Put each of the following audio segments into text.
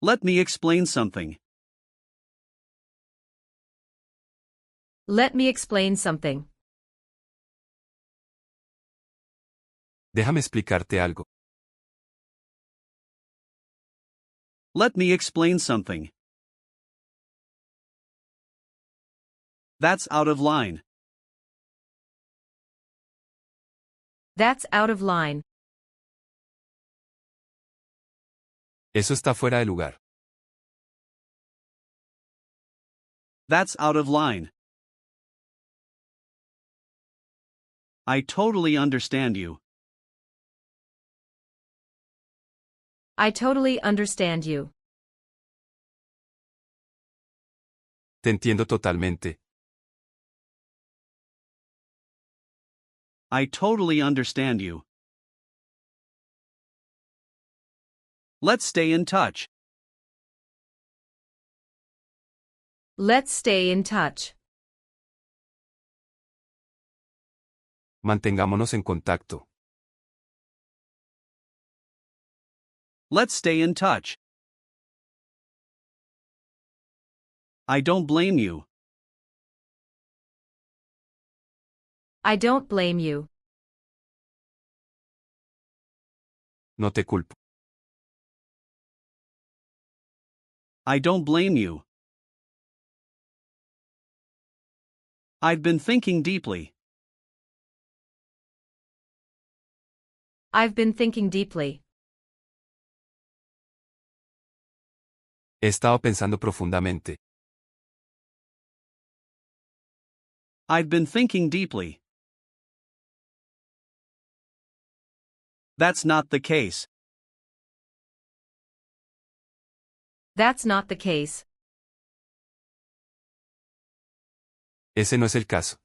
Let me explain something. Let me explain something. Déjame explicarte algo. Let me explain something. That's out of line. That's out of line. Eso está fuera de lugar. That's out of line. I totally understand you. I totally understand you. Te entiendo totalmente. I totally understand you. Let's stay in touch. Let's stay in touch. Mantengámonos en contacto. Let's stay in touch. I don't blame you. I don't blame you. No te culpo. I don't blame you. I've been thinking deeply. I've been thinking deeply. He estado pensando profundamente. I've been thinking deeply. That's not the case. That's not the case. Ese no es el caso.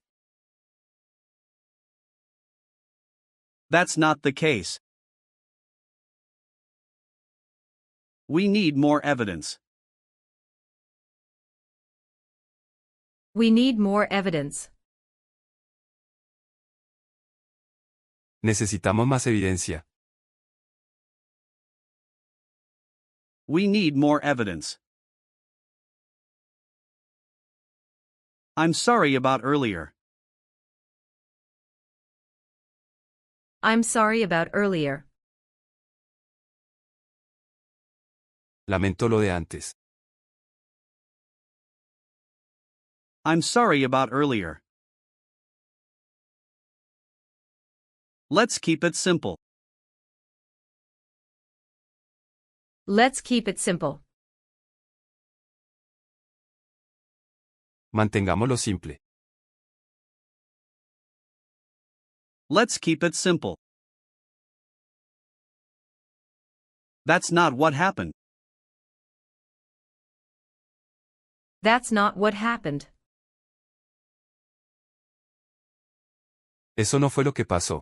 That's not the case. We need more evidence. We need more evidence. Necesitamos más evidencia. We need more evidence. I'm sorry about earlier. I'm sorry about earlier. Lamento lo de antes. I'm sorry about earlier. Let's keep it simple. Let's keep it simple. Mantengámoslo simple. Let's keep it simple. That's not what happened. That's not what happened. Eso no fue lo que pasó.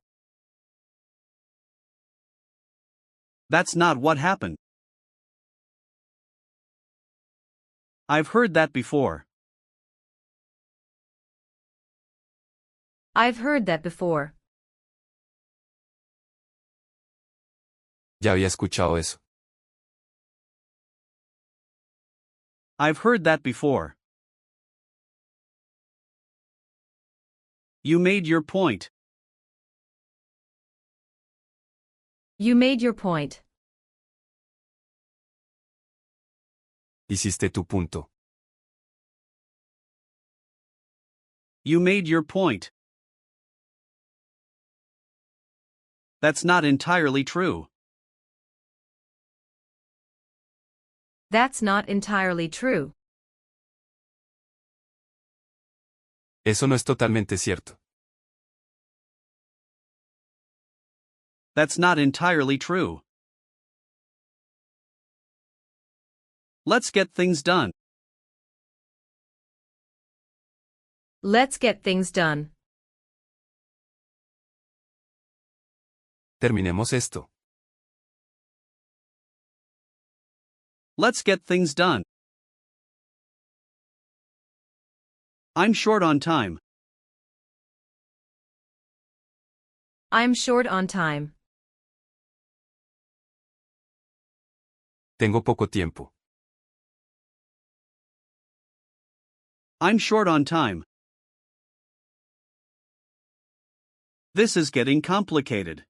That's not what happened. I've heard that before. I've heard that before. Ya había escuchado eso. I've heard that before. You made your point. You made your point. Hiciste tu punto. You made your point. That's not entirely true. That's not entirely true. Eso no es totalmente cierto. That's not entirely true. Let's get things done. Let's get things done. Terminemos esto. Let's get things done. I'm short on time. I'm short on time. Tengo poco tiempo. I'm short on time. This is getting complicated.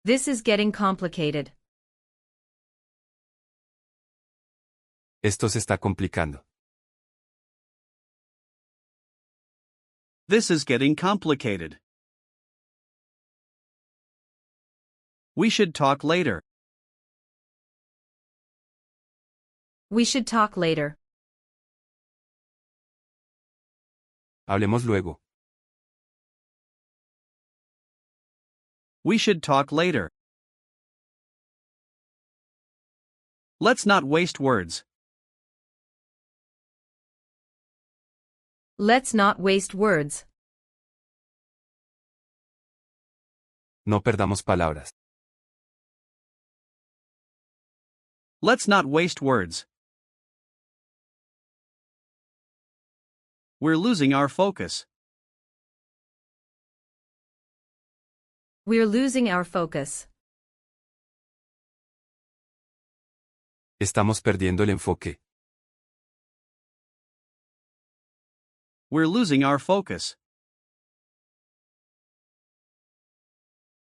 This is getting complicated. Esto se está complicando. This is getting complicated. We should talk later. We should talk later. Hablemos luego. We should talk later. Let's not waste words. Let's not waste words. No perdamos palabras. Let's not waste words. We're losing our focus. We're losing our focus. Estamos perdiendo el enfoque. We're losing our focus.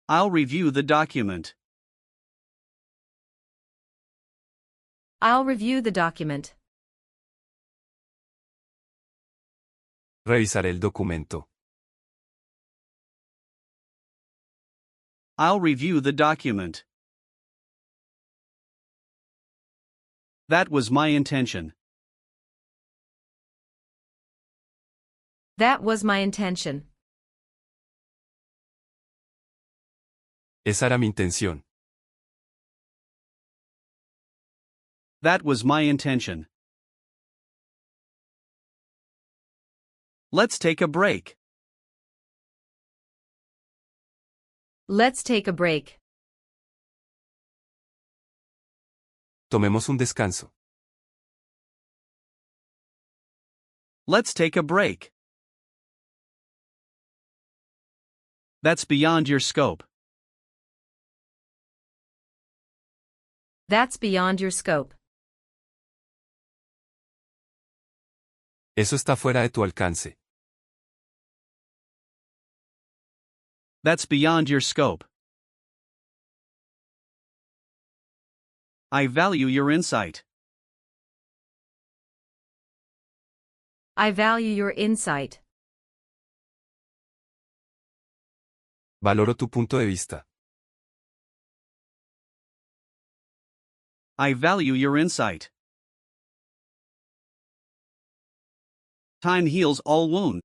I'll review the document. I'll review the document. Revisaré el documento. I'll review the document. That was my intention. That was my intention. Esa era mi intención. That was my intention. Let's take a break. Let's take a break. Tomemos un descanso. Let's take a break. That's beyond your scope. That's beyond your scope. Eso está fuera de tu alcance. That's beyond your scope. I value your insight. I value your insight. Valoro tu punto de vista. I value your insight. Time heals all wounds.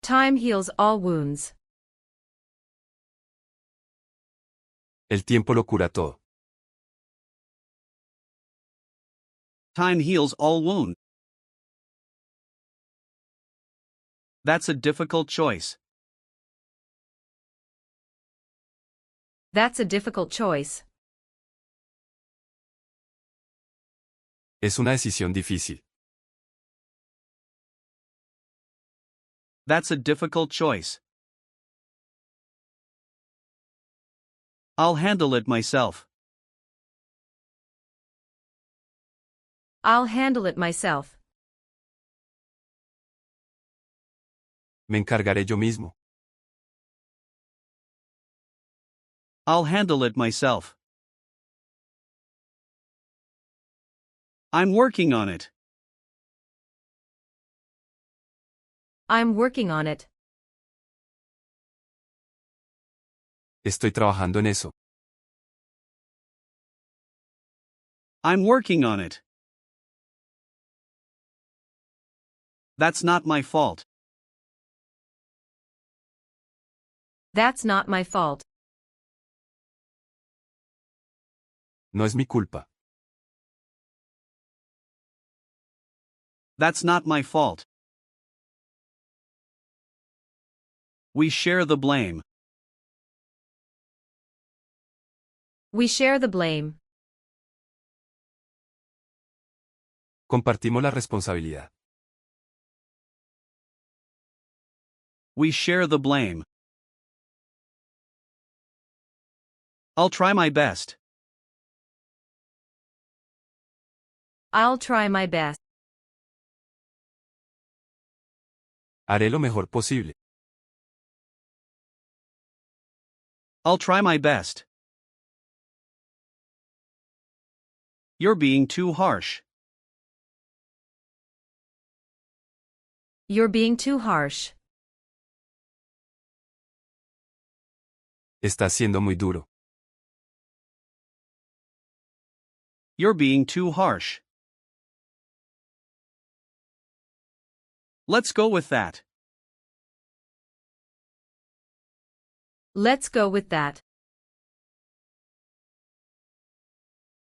Time heals all wounds. El tiempo lo cura todo. Time heals all wounds. That's a difficult choice. That's a difficult choice. Es una decisión difícil. That's a difficult choice. I'll handle it myself. I'll handle it myself. Me encargaré yo mismo. I'll handle it myself. I'm working on it. I'm working on it. Estoy trabajando en eso. I'm working on it. That's not my fault. That's not my fault. No es mi culpa. That's not my fault. We share the blame. We share the blame. Compartimos la responsabilidad. We share the blame. I'll try my best. I'll try my best. Haré lo mejor posible. I'll try my best. You're being too harsh. You're being too harsh. Estás siendo muy duro. You're being too harsh. Let's go with that. Let's go with that.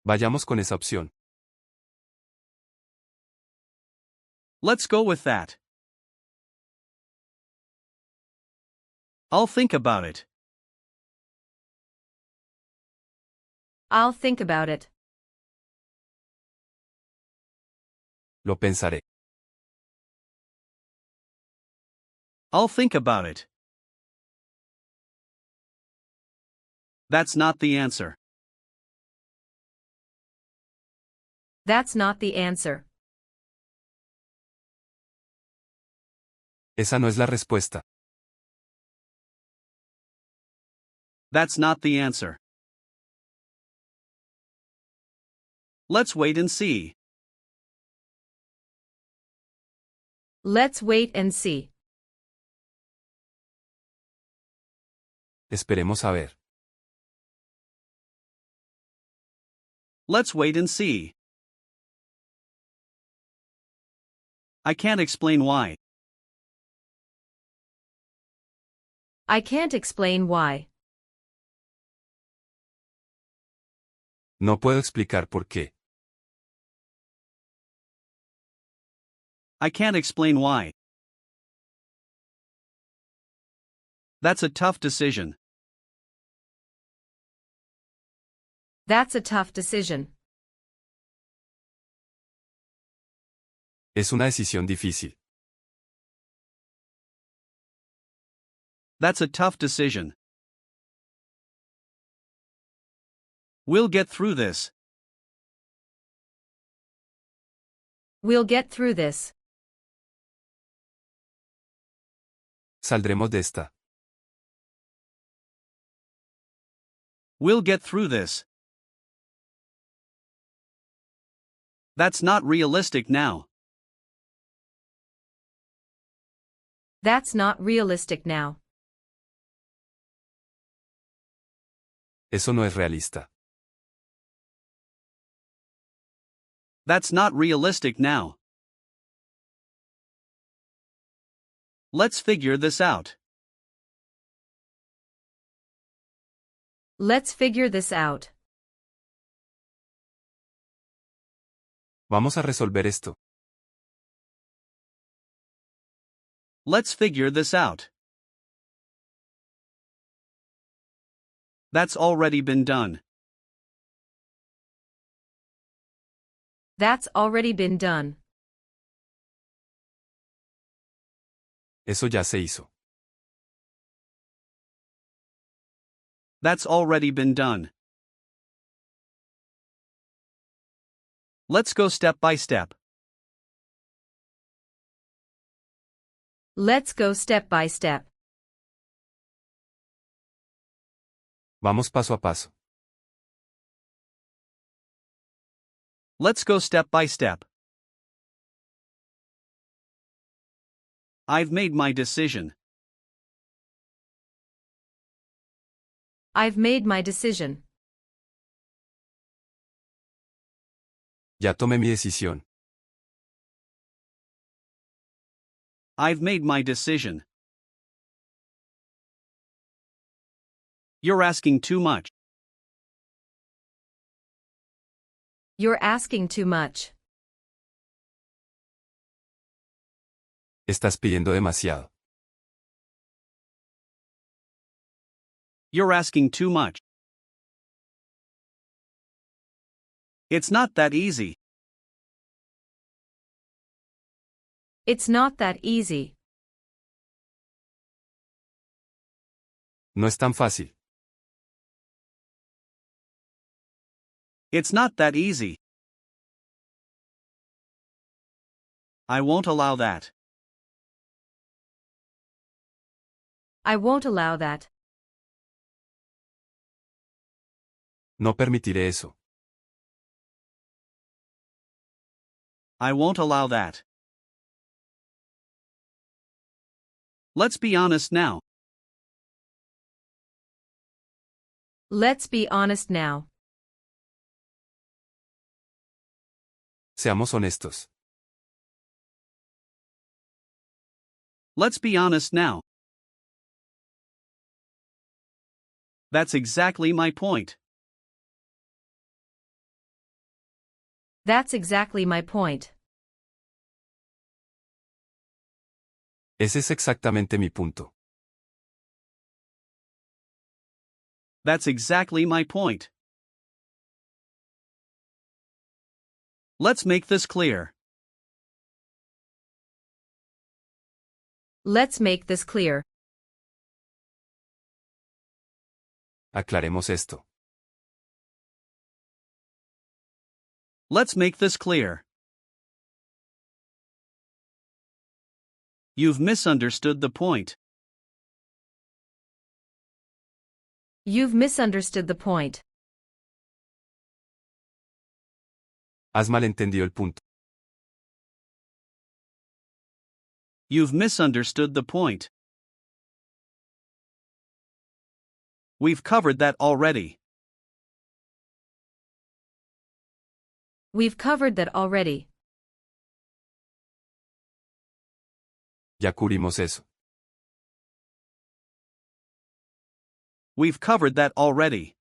Vayamos con esa opción. Let's go with that. I'll think about it. I'll think about it. Lo pensaré. I'll think about it. That's not the answer. That's not the answer. Esa no es la respuesta. That's not the answer. Let's wait and see. Let's wait and see. Esperemos a ver. Let's wait and see. I can't explain why. I can't explain why. No puedo explicar por qué. I can't explain why. That's a tough decision. That's a tough decision. Es una decisión difícil. That's a tough decision. We'll get through this. We'll get through this. Saldremos de esta. We'll get through this. That's not realistic now. That's not realistic now. Eso no es realista. That's not realistic now. Let's figure this out. Let's figure this out. Vamos a resolver esto. Let's figure this out. That's already been done. That's already been done. Eso ya se hizo. That's already been done. Let's go step by step. Let's go step by step. Vamos paso a paso. Let's go step by step. I've made my decision. I've made my decision. Ya tomé mi decisión. I've made my decision. You're asking too much. You're asking too much. Estás pidiendo demasiado. You're asking too much. It's not that easy. It's not that easy. No es tan fácil. It's not that easy. I won't allow that. I won't allow that. No permitiré eso. I won't allow that. Let's be honest now. Let's be honest now. Seamos honestos. Let's be honest now. That's exactly my point. That's exactly my point. Ese es exactamente mi punto. That's exactly my point. Let's make this clear. Let's make this clear. Aclaremos esto. Let's make this clear. You've misunderstood the point. You've misunderstood the point. Has malentendido el punto. You've misunderstood the point. We've covered that already. We've covered that already. Ya cubrimos eso. We've covered that already.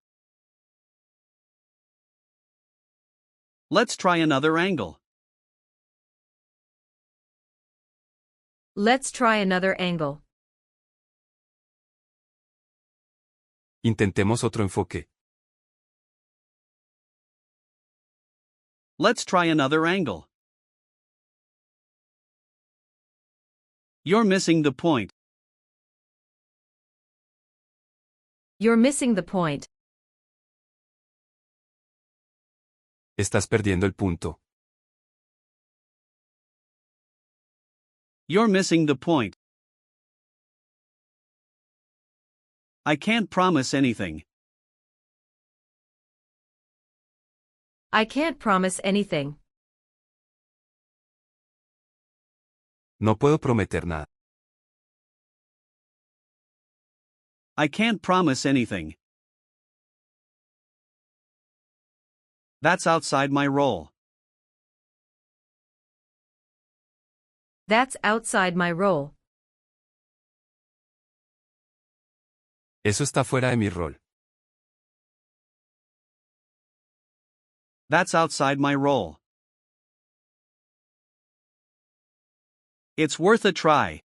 Let's try another angle. Let's try another angle. Intentemos otro enfoque. Let's try another angle. You're missing the point. You're missing the point. Estás perdiendo el punto. You're missing the point. I can't promise anything. I can't promise anything. No puedo prometer nada. I can't promise anything. That's outside my role. That's outside my role. Eso está fuera de mi rol. That's outside my role. It's worth a try.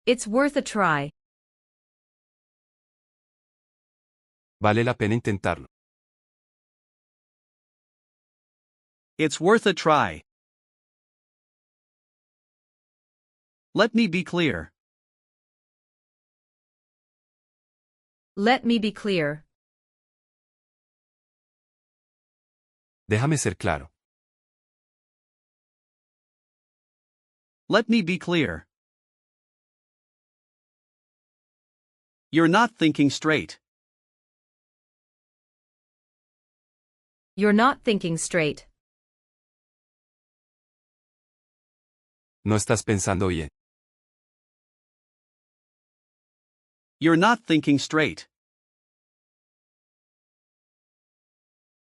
It's worth a try. Vale la pena intentarlo. It's worth a try. Let me be clear. Let me be clear. Déjame ser claro. Let me be clear. You're not thinking straight. You're not thinking straight. No estás pensando bien. You're not thinking straight.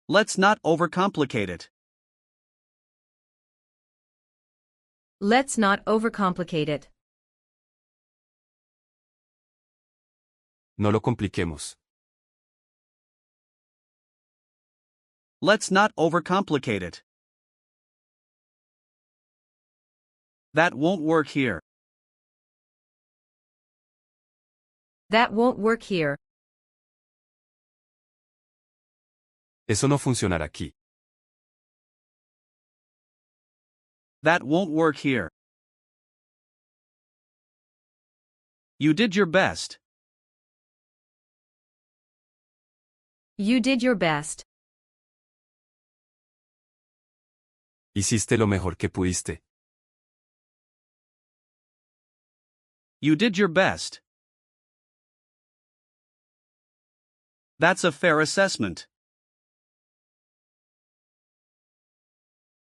Let's not overcomplicate it. Let's not overcomplicate it. No lo compliquemos. Let's not overcomplicate it. That won't work here. That won't work here. Eso no funcionará aquí. That won't work here. You did your best. You did your best. Hiciste lo mejor que pudiste. You did your best. That's a fair assessment.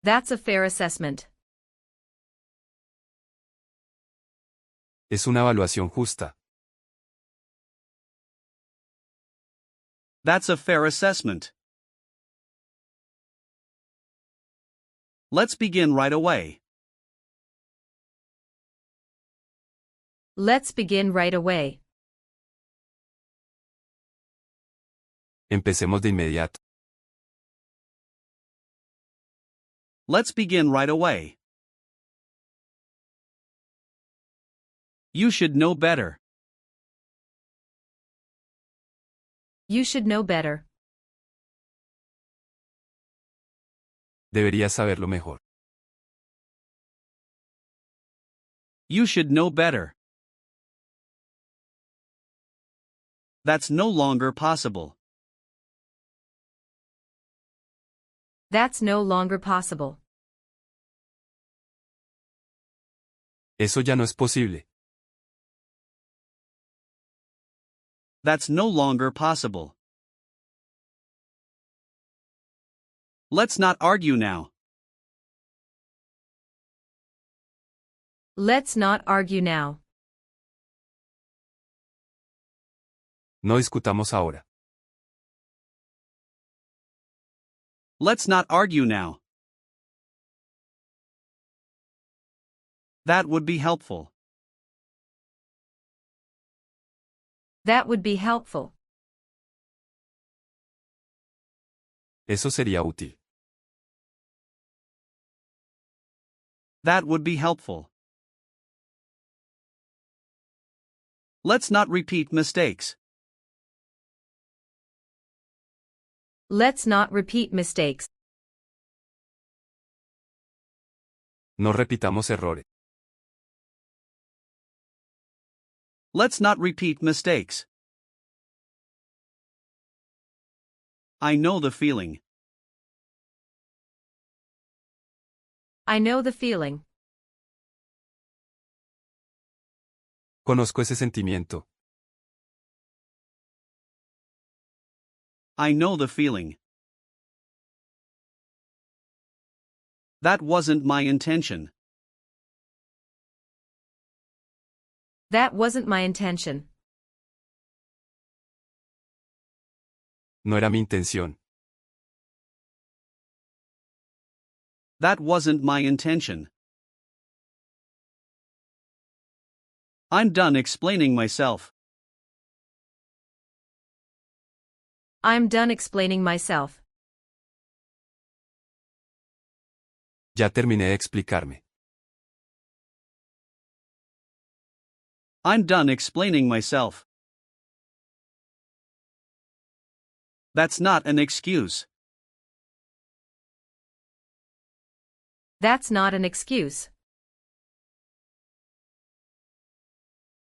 That's a fair assessment. Es una evaluación justa. That's a fair assessment. Let's begin right away. Let's begin right away. Empecemos de inmediato. Let's begin right away. You should know better. You should know better. Deberías saberlo mejor. You should know better. That's no longer possible. That's no longer possible. Eso ya no es posible. That's no longer possible. Let's not argue now. Let's not argue now. No discutamos ahora. Let's not argue now. That would be helpful. That would be helpful. Eso sería útil. That would be helpful. Let's not repeat mistakes. Let's not repeat mistakes. No repitamos errores. Let's not repeat mistakes. I know the feeling. I know the feeling. Conozco ese sentimiento. I know the feeling. That wasn't my intention. That wasn't my intention. No era mi intención. That wasn't my intention. I'm done explaining myself. I'm done explaining myself. Ya terminé de explicarme. I'm done explaining myself. That's not an excuse. That's not an excuse.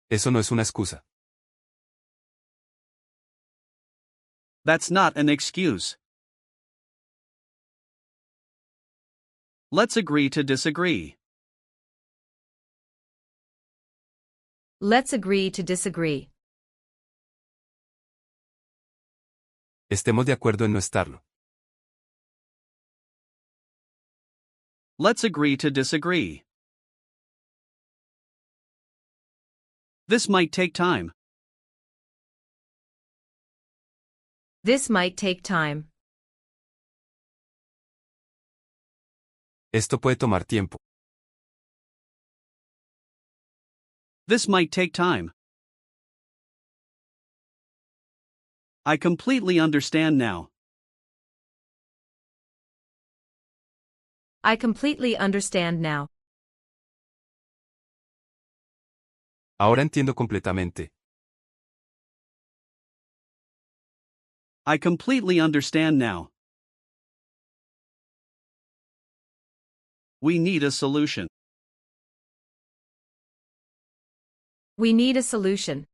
Eso no es una excusa. That's not an excuse. Let's agree to disagree. Let's agree to disagree. Estemos de acuerdo en no estarlo. Let's agree to disagree. This might take time. This might take time. Esto puede tomar tiempo. This might take time. I completely understand now. I completely understand now. Ahora entiendo completamente. I completely understand now. We need a solution. We need a solution.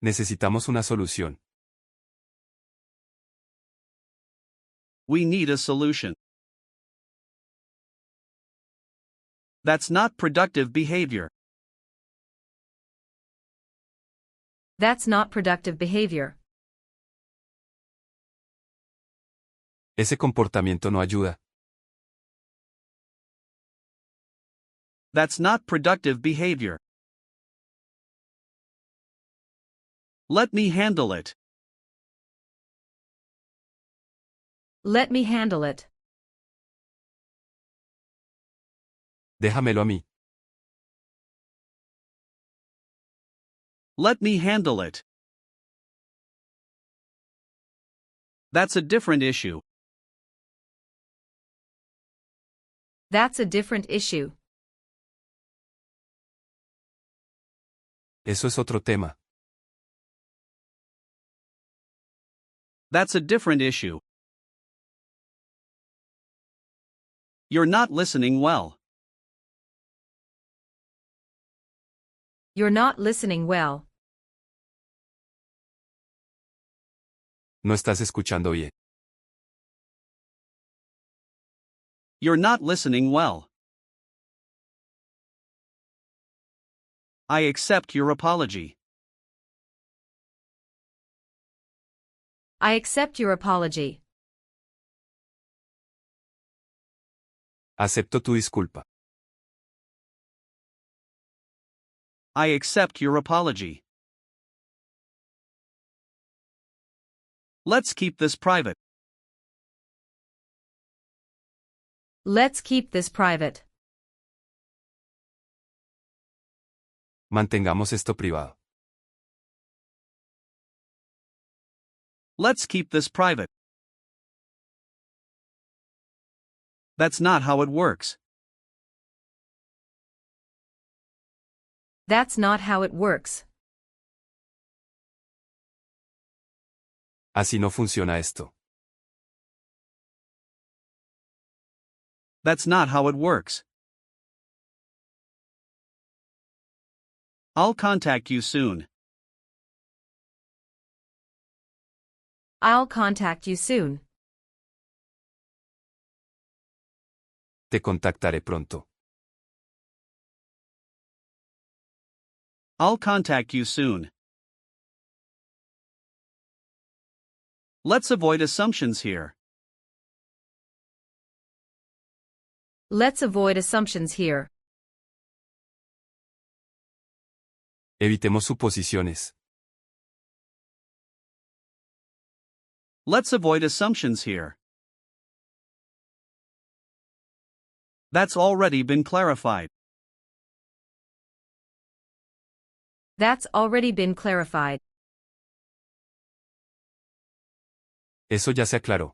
Necesitamos una solución. We need a solution. That's not productive behavior. That's not productive behavior. Ese comportamiento no ayuda. That's not productive behavior. Let me handle it. Let me handle it. Déjamelo a mí. Let me handle it. That's a different issue. That's a different issue. Eso es otro tema. That's a different issue. You're not listening well. You're not listening well. No estás escuchando bien. You're not listening well. I accept your apology. I accept your apology. Acepto tu disculpa. I accept your apology. Let's keep this private. Let's keep this private. Mantengamos esto privado. Let's keep this private. That's not how it works. That's not how it works. Así no funciona esto. That's not how it works. I'll contact you soon. I'll contact you soon. Te contactaré pronto. I'll contact you soon. Let's avoid assumptions here. Let's avoid assumptions here. Evitemos suposiciones. Let's avoid assumptions here. That's already been clarified. That's already been clarified. Eso ya se aclaró.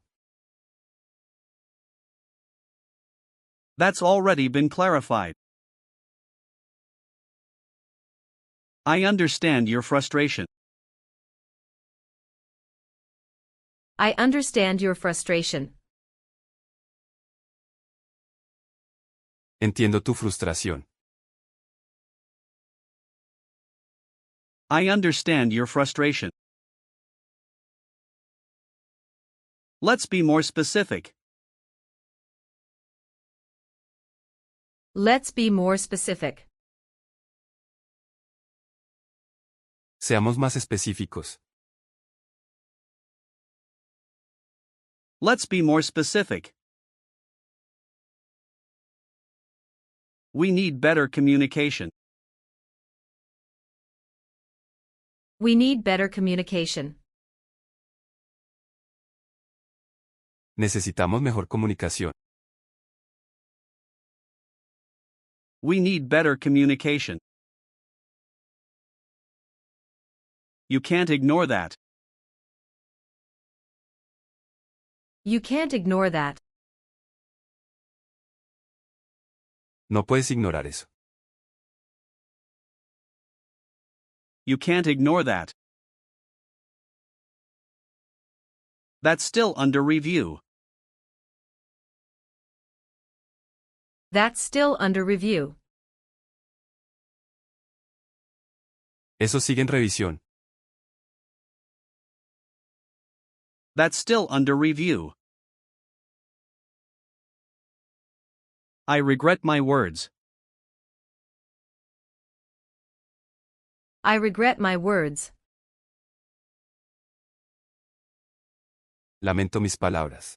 That's already been clarified. I understand your frustration. I understand your frustration. Entiendo tu frustración. I understand your frustration. Let's be more specific. Let's be more specific. Seamos más específicos. Let's be more specific. We need better communication. We need better communication. Necesitamos mejor comunicación. We need better communication. You can't ignore that. You can't ignore that. No puedes ignorar eso. You can't ignore that. That's still under review. That's still under review. Eso sigue en revisión. That's still under review. I regret my words. I regret my words. Lamento mis palabras.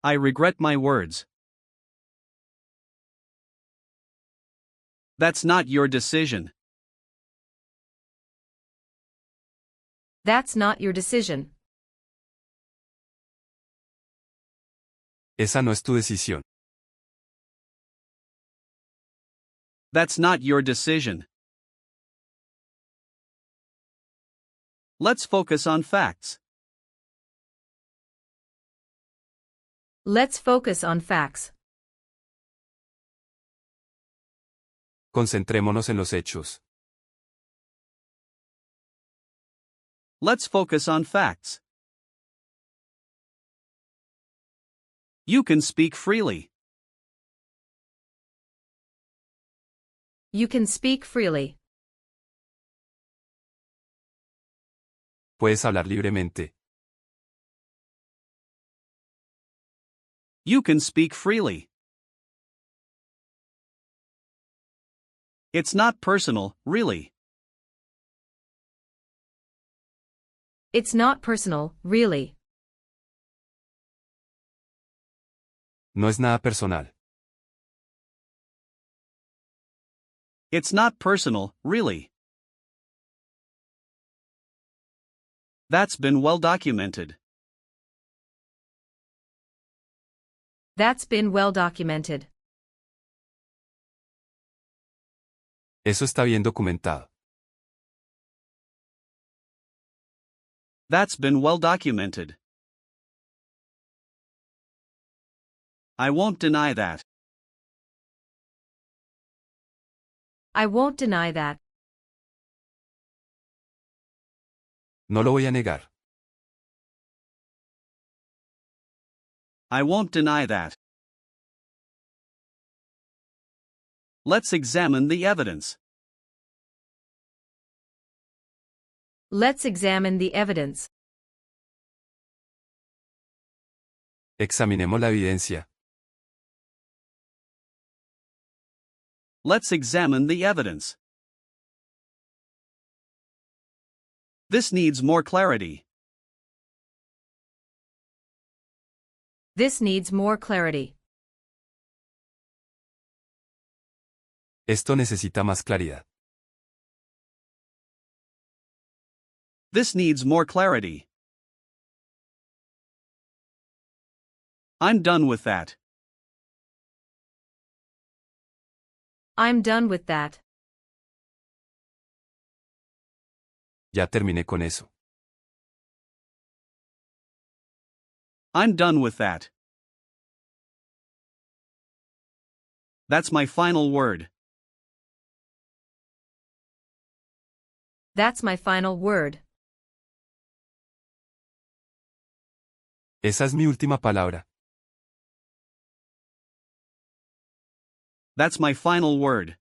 I regret my words. That's not your decision. That's not your decision. Esa no es tu decisión. That's not your decision. Let's focus on facts. Let's focus on facts. Concentrémonos en los hechos. Let's focus on facts. You can speak freely. You can speak freely. Puedes hablar libremente. You can speak freely. It's not personal, really. It's not personal, really. No es nada personal. It's not personal, really. That's been well documented. That's been well documented. Eso está bien documentado. That's been well documented. I won't deny that. I won't deny that. No lo voy a negar. I won't deny that. Let's examine the evidence. Let's examine the evidence. Examinemos la evidencia. Let's examine the evidence. This needs more clarity. This needs more clarity. Esto necesita más claridad. This needs more clarity. I'm done with that. I'm done with that. Ya terminé con eso. I'm done with that. That's my final word. That's my final word. Esa es mi última palabra. That's my final word.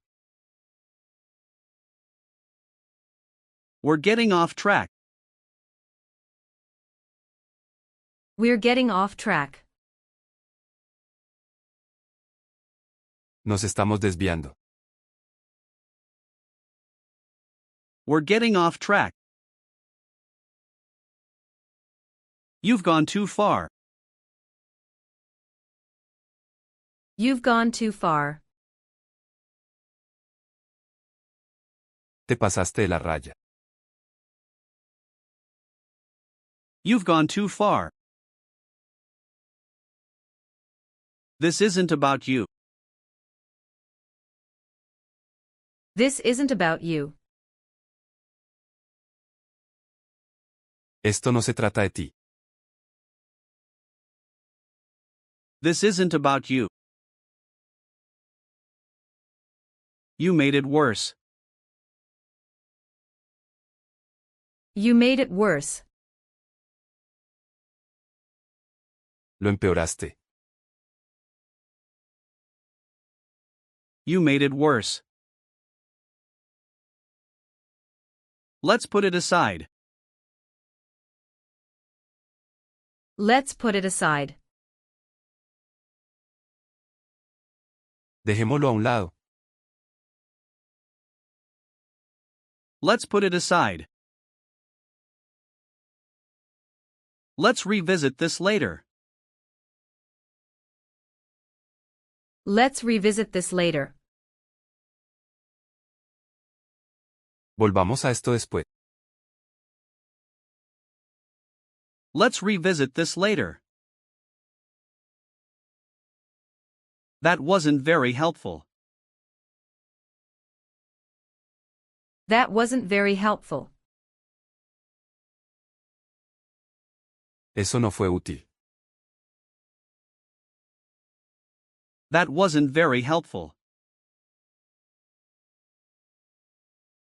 We're getting off track. We're getting off track. Nos estamos desviando. We're getting off track. You've gone too far. You've gone too far. Te pasaste de la raya. You've gone too far. This isn't about you. This isn't about you. Esto no se trata de ti. This isn't about you. You made it worse. You made it worse. Lo empeoraste. You made it worse. Let's put it aside. Let's put it aside. Dejémoslo a un lado. Let's put it aside. Let's revisit this later. Let's revisit this later. Volvamos a esto después. Let's revisit this later. That wasn't very helpful. That wasn't very helpful. Eso no fue útil. That wasn't very helpful.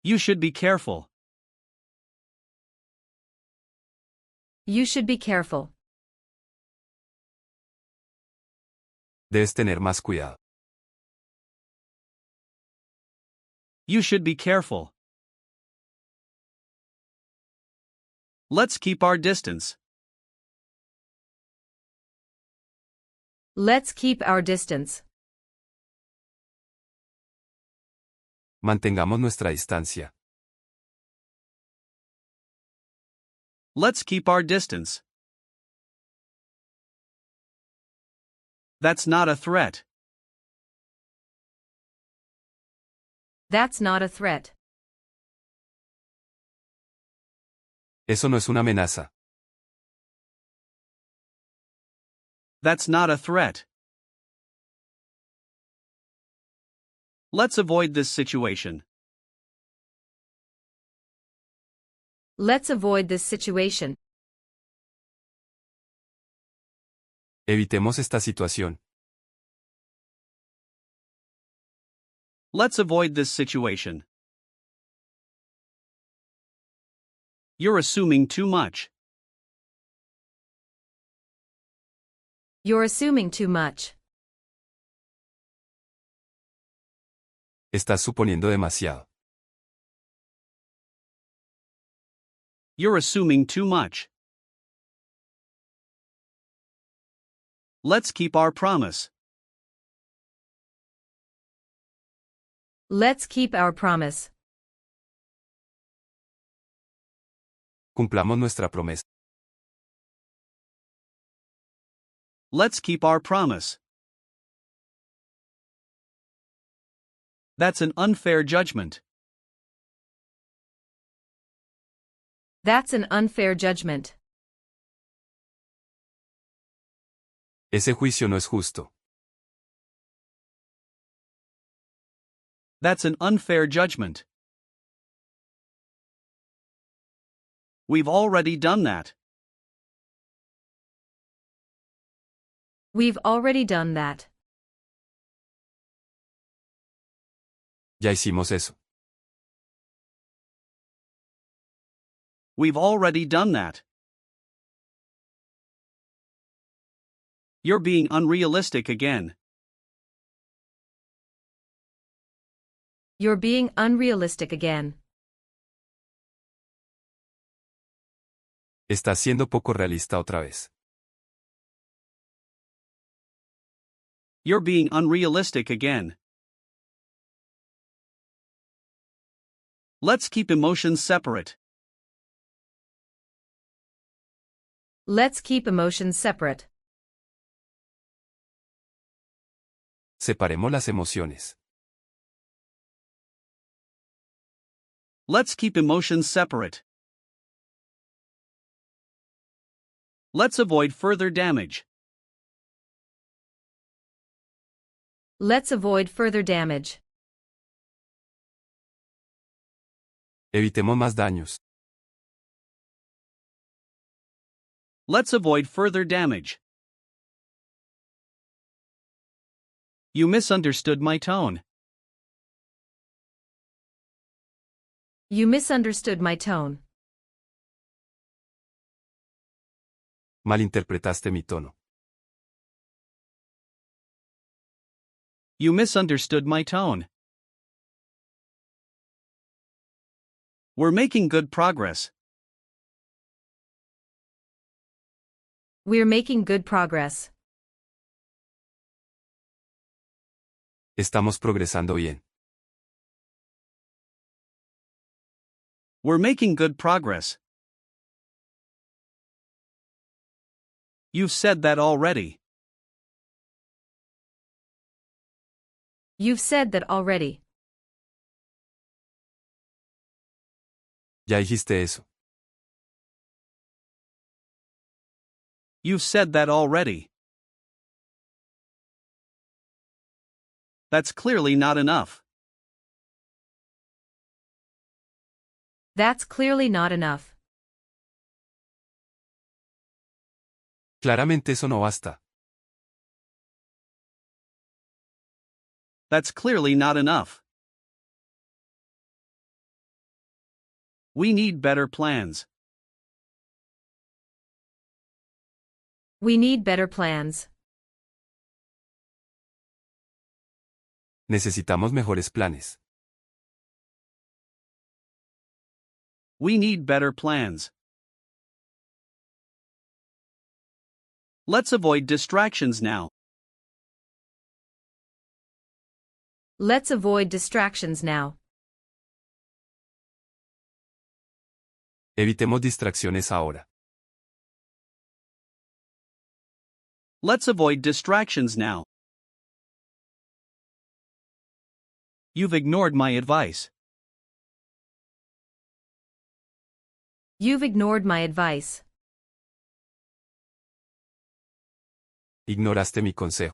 You should be careful. You should be careful. Debes tener más cuidado. You should be careful. Let's keep our distance. Let's keep our distance. Mantengamos nuestra distancia. Let's keep our distance. That's not a threat. That's not a threat. Eso no es una amenaza. That's not a threat. Let's avoid this situation. Let's avoid this situation. Evitemos esta situación. Let's avoid this situation. You're assuming too much. You're assuming too much. Estás suponiendo demasiado. You're assuming too much. Let's keep our promise. Let's keep our promise. Cumplamos nuestra promesa. Let's keep our promise. That's an unfair judgment. That's an unfair judgment. Ese juicio no es justo. That's an unfair judgment. We've already done that. We've already done that. Ya hicimos eso. We've already done that. You're being unrealistic again. You're being unrealistic again. Estás siendo poco realista otra vez. You're being unrealistic again. Let's keep emotions separate. Let's keep emotions separate. Separemos las emociones. Let's keep emotions separate. Let's avoid further damage. Let's avoid further damage. Evitemos más daños. Let's avoid further damage. You misunderstood my tone. You misunderstood my tone. Malinterpretaste mi tono. You misunderstood my tone. We're making good progress. We're making good progress. Estamos progresando bien. We're making good progress. You've said that already. You've said that already. Ya dijiste eso. You've said that already. That's clearly not enough. That's clearly not enough. Claramente eso no basta. That's clearly not enough. We need better plans. We need better plans. Necesitamos mejores planes. We need better plans. Let's avoid distractions now. Let's avoid distractions now. Evitemos distracciones ahora. Let's avoid distractions now. You've ignored my advice. You've ignored my advice. Ignoraste mi consejo.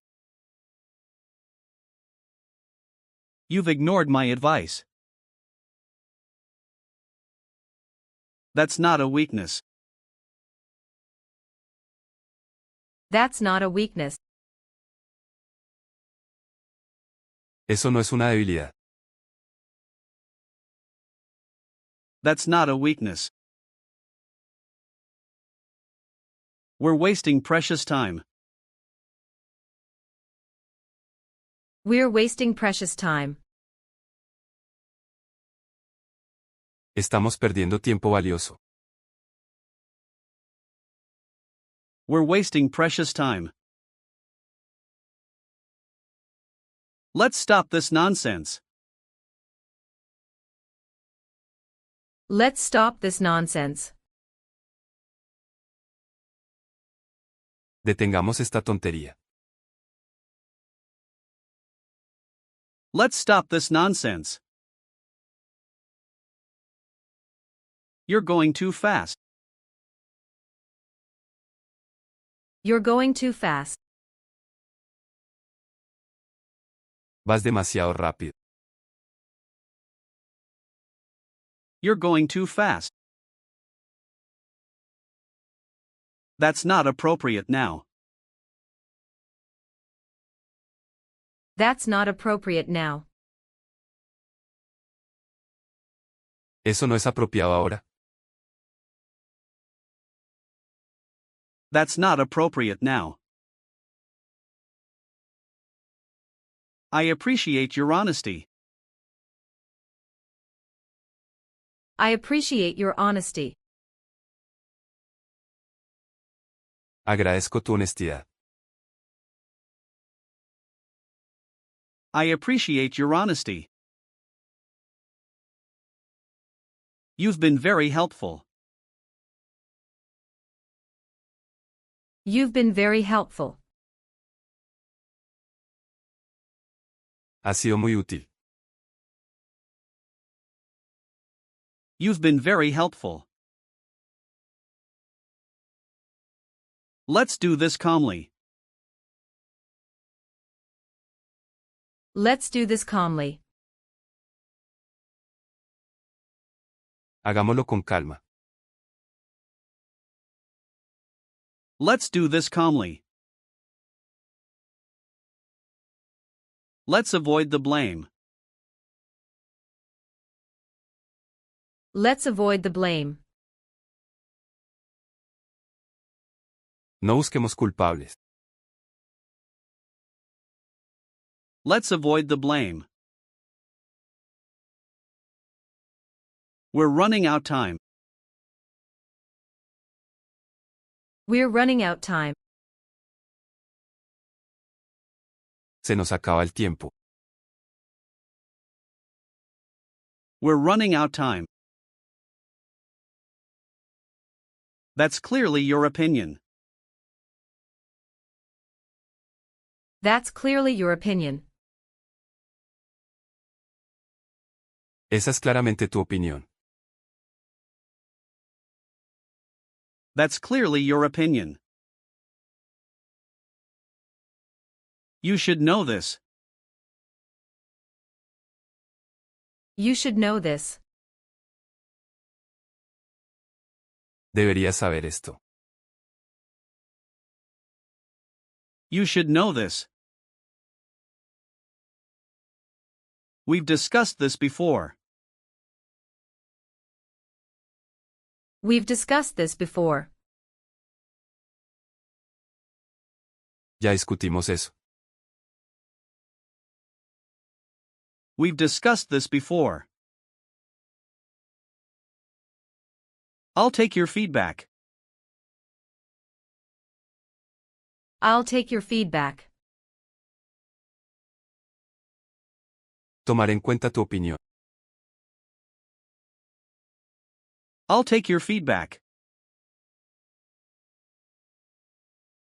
You've ignored my advice. That's not a weakness. That's not a weakness. Eso no es una debilidad. That's not a weakness. We're wasting precious time. We're wasting precious time. Estamos perdiendo tiempo valioso. We're wasting precious time. Let's stop this nonsense. Let's stop this nonsense. Detengamos esta tontería. Let's stop this nonsense. You're going too fast. You're going too fast. Vas demasiado rápido. You're going too fast. That's not appropriate now. That's not appropriate now. Eso no es apropiado ahora. That's not appropriate now. I appreciate your honesty. I appreciate your honesty. Agradezco tu honestidad. I appreciate your honesty. You've been very helpful. You've been very helpful. Ha sido muy útil. You've been very helpful. Let's do this calmly. Let's do this calmly. Hagámoslo con calma. Let's do this calmly. Let's avoid the blame. Let's avoid the blame. No busquemos culpables. Let's avoid the blame. We're running out time. We're running out time. Se nos acaba el tiempo. We're running out time. That's clearly your opinion. That's clearly your opinion. Esa es claramente tu opinión. That's clearly your opinion. You should know this. You should know this. Deberías saber esto. You should know this. We've discussed this before. We've discussed this before. Ya discutimos eso. We've discussed this before. I'll take your feedback. I'll take your feedback. Tomar en cuenta tu opinión. I'll take your feedback.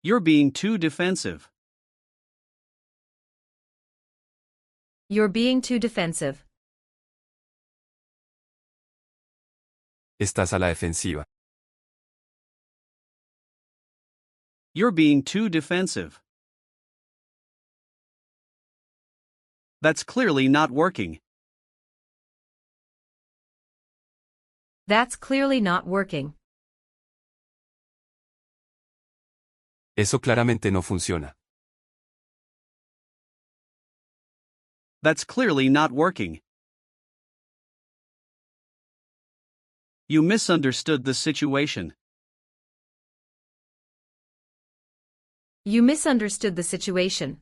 You're being too defensive. You're being too defensive. Estás a la defensiva. You're being too defensive. That's clearly not working. That's clearly not working. Eso claramente no funciona. That's clearly not working. You misunderstood the situation. You misunderstood the situation.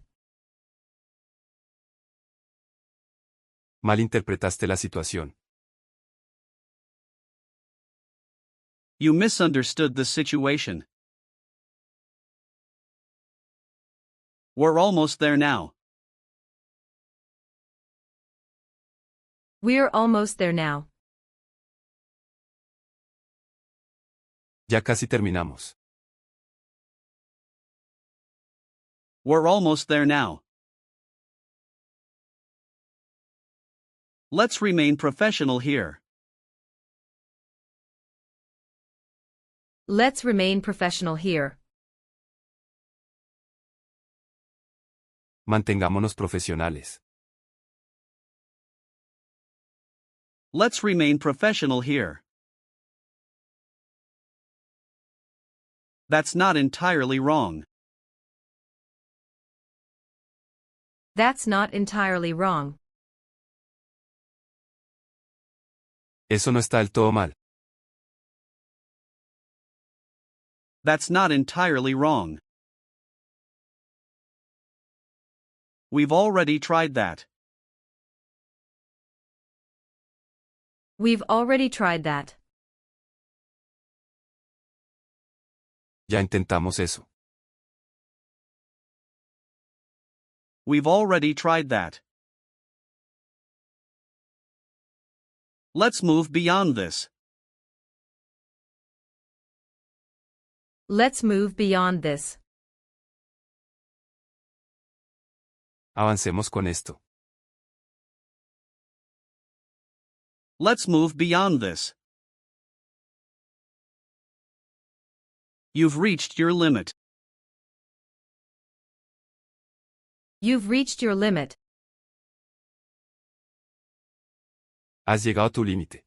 Malinterpretaste la situación. You misunderstood the situation. We're almost there now. We're almost there now. Ya casi terminamos. We're almost there now. Let's remain professional here. Let's remain professional here. Mantengámonos profesionales. Let's remain professional here. That's not entirely wrong. That's not entirely wrong. Eso no está del todo mal. That's not entirely wrong. We've already tried that. We've already tried that. Ya intentamos eso. We've already tried that. Let's move beyond this. Let's move beyond this. Avancemos con esto. Let's move beyond this. You've reached your limit. You've reached your limit. Has llegado a tu límite.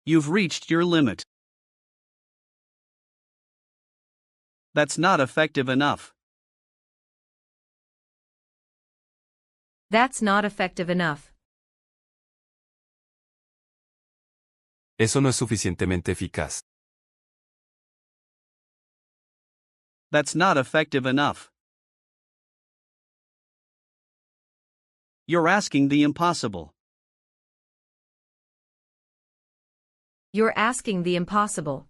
You've reached your limit. That's not effective enough. That's not effective enough. Eso no es suficientemente eficaz. That's not effective enough. You're asking the impossible. You're asking the impossible.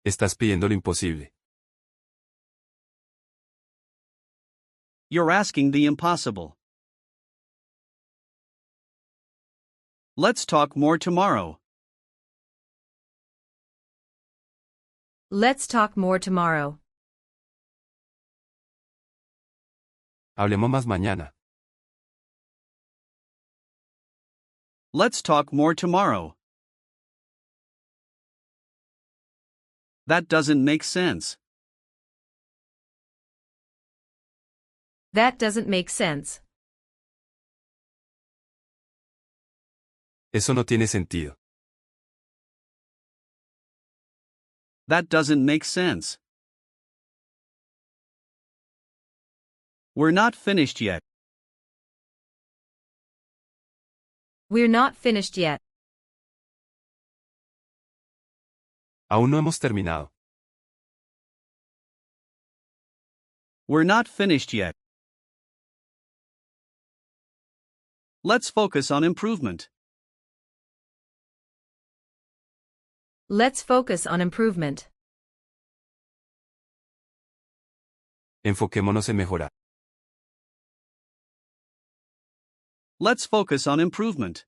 Estás pidiendo lo imposible. You're asking the impossible. Let's talk more tomorrow. Let's talk more tomorrow. Hablemos más mañana. Let's talk more tomorrow. That doesn't make sense. That doesn't make sense. Eso no tiene sentido. That doesn't make sense. We're not finished yet. We're not finished yet. Aún no hemos terminado. We're not finished yet. Let's focus on improvement. Let's focus on improvement. Enfoquémonos en mejorar. Let's focus on improvement.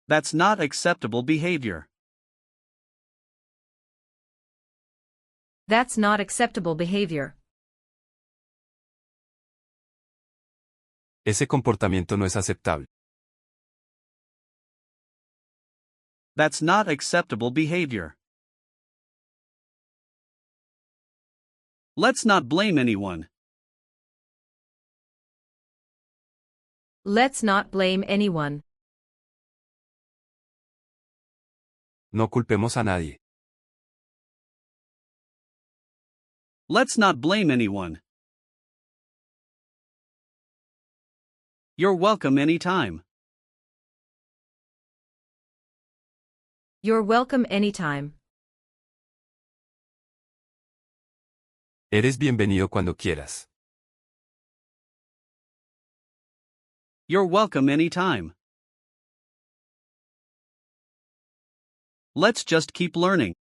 That's not acceptable behavior. That's not acceptable behavior. Ese comportamiento no es aceptable. That's not acceptable behavior. Let's not blame anyone. Let's not blame anyone. No culpemos a nadie. Let's not blame anyone. You're welcome anytime. You're welcome anytime. Eres bienvenido cuando quieras. You're welcome anytime. Let's just keep learning.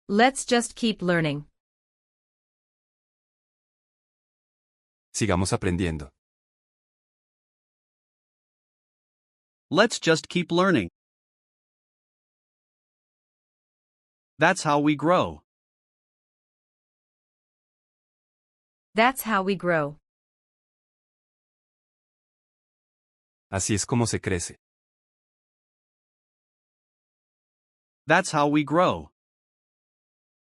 Let's just keep learning. Sigamos aprendiendo. Let's just keep learning. That's how we grow. That's how we grow. Así es como se crece. That's how we grow.